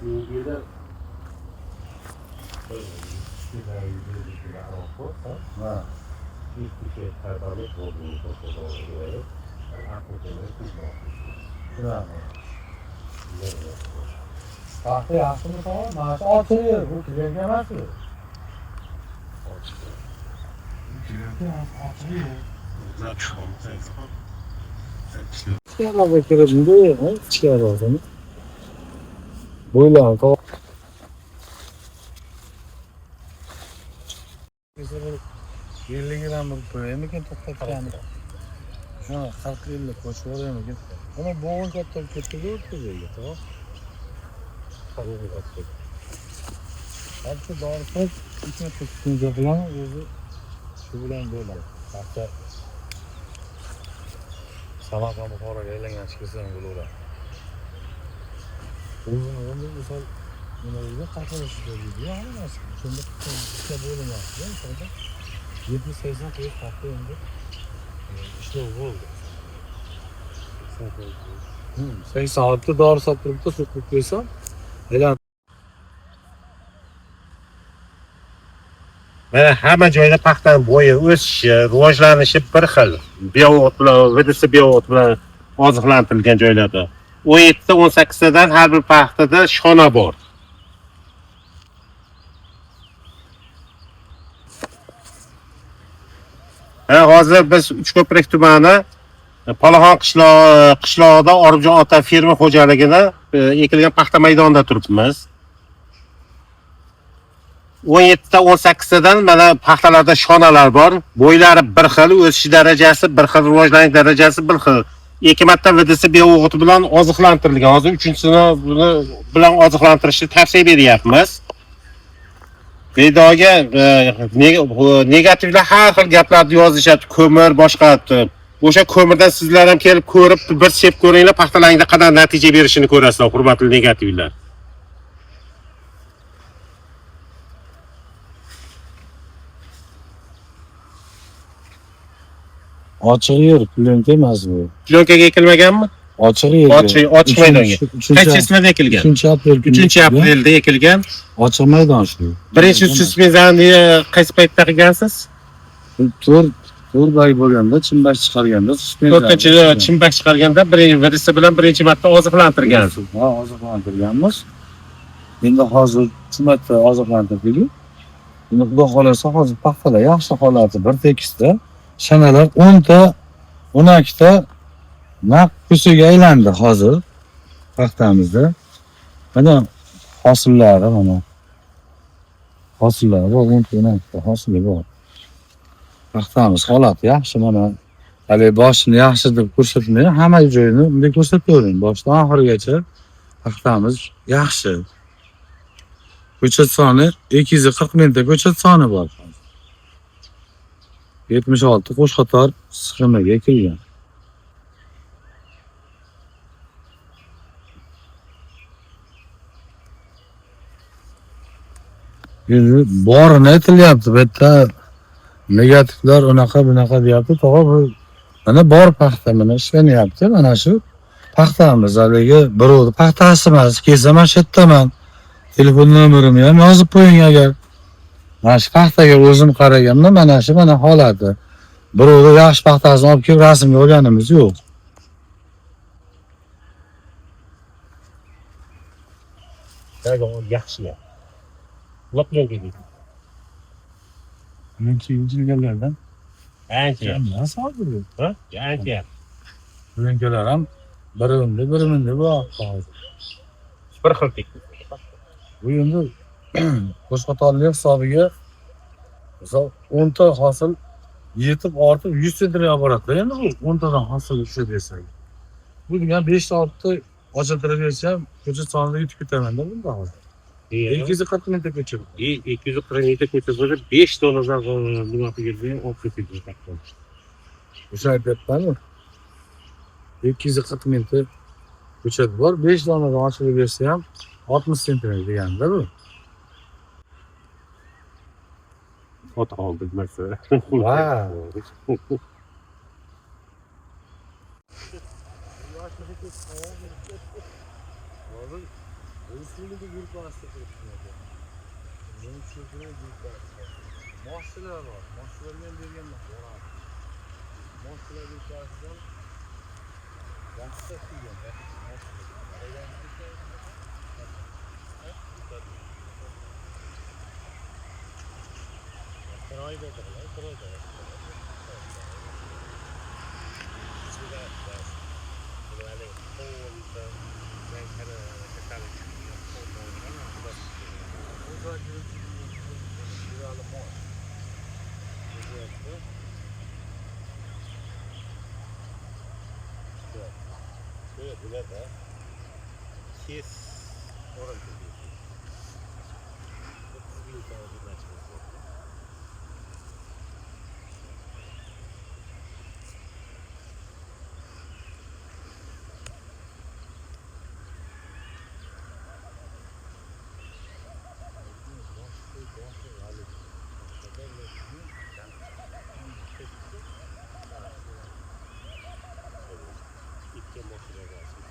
İngilizce Ha. hiçbir şey kaybolmuş olduğunu söylüyor. Şuna. Paxta yaxshimi tog'a? Mana shu ochiq, bu klientga emas. Chiqarib kirib bunday, chiqarib bo'ylan tog'. Yilligidan bir qo'yamikin to'xtatgani. Ha, 40-50 qo'shib yuboramikin. Ana bo'g'in katta ketdi-ku o'tkazaga tog'. Balki dorsiz ikkita kunga bilan o'zi shu bilan bo'ladi. Hatto Samarqand Buxoroga aylangan chiqsa ham bo'laveradi. O'zini misol nimaga qatnashish kerak hammasi. Shunda ikkita bo'linyapti. Shunda 70-80 qo'yib hafta endi ishlov bo'ldi. 80 olti dori sotib turibdi, qo'ysam, aylan. Mana hamma joyda paxtaning bo'yi, o'sishi, rivojlanishi bir xil. Biovot bilan, VDS biovot bilan oziqlantirilgan joylarda 17-18 tadan har bir paxtada shona bor. Hozir biz Uchko'prik tumani Palaxon qishlog'ida Oribjon ota ferma xo'jaligida ekilgan paxta maydonida turibmiz. 17-18 tadan mana paxtalarda shonalar bor. Bo'ylari bir xil, o'sish darajasi bir xil, rivojlanish darajasi bir xil. Ikki marta VDS biovot bilan oziqlantirilgan. Hozir 3-chisini buni bilan oziqlantirishni tavsiya beryapmiz. Bedoga negativlar har xil gaplarni yozishadi, ko'mir boshqa. O'sha ko'mirdan sizlar ham kelib ko'rib, bir sep ko'ringlar, paxtalaringda qanday natija berishini ko'rasizlar, hurmatli negativlar. Ochiq yer, plyonka emas bu. Plyonkaga ekilmaganmi? Ochiq yer. Ochiq maydonga. Qaysi sanada ekilgan? 3-aprelda ekilgan. Ochiq maydon shu. Birinchi suspenziyani qaysi paytda qilgansiz? 4 oy bo'lganda chimbak chiqarganda suspenziya. 4-chi chimbak chiqarganda VDS bilan birinchi marta oziqlantirgansiz. Ha, oziqlantirganmiz. Endi hozir shu marta oziqlantirdik. Endi xudo xolasa hozir paxtalar yaxshi holati, bir tekisda shanalar 10 ta, 12 ta naq kusiga aylandi hozir paxtamizda. Mana hosillari mana. Hosillari bor, 10 ta, 12 ta hosili bor. Paxtamiz holati yaxshi mana. Hali boshini yaxshi deb ko'rsatmay, hamma joyini bunday ko'rsatavering. Boshdan oxirigacha paxtamiz yaxshi. Ko'chat soni 240 mingta ko'chat soni bor. 76 qo'shqotor sxemaga ekilgan. Endi borini aytilyapti, bu yerda negativlar unaqa bunaqa deyapti. To'g'ri, bu mana bor paxta mana ishlanyapti. Mana shu paxtamiz haligi birovni paxtasi emas, kelsa mana shu yerdaman. Telefon nomerimni ham yozib qo'ying agar. Mana shu paxtaga o'zim qaraganman, mana shu mana holati. Birovni yaxshi paxtasini olib kelib rasmga olganimiz yo'q. Yaxshi. Loplarga deydi. Menga yillardan Ancha. nasıl oldu? Ha? Ancha. Plyonkalar ham birimini bor hozir. Bir xil teknik. Bu endi qo'shqotorlik hisobiga misol 10 ta hosil yetib ortib 100 sentrga boradi. Endi 10 tadan hosil shu desak. Bu degan 5 ta 6 ta ochiltirib bersam, ko'chat sonida yetib ketaman-da bunda hozir. 240 mingta ko'chat. 240 mingta ko'chat bo'lsa 5 dollardan nima qilgan, olib ketadi. O'sha aytyapman-ku. 240 mingta ko'chat bor, 5 donadan ochilib bersa ham 60 sentner deganda bu. Foto oldik mesela. Ha. Respublika grupasida turibdi. Men cho'kini grupasida. Moshchalar bor. Moshchalarga ham berganman. Boradi. Moshchalar grupasidan vaqtda kelgan. Kiroy berdilar, kiroy berdilar. Bularning qo'lda ben kana katalog Burada yuralı moş. Böyle burada kes oran tutuyor. Bu kızgın tavuk açması. İpte motora gelsin.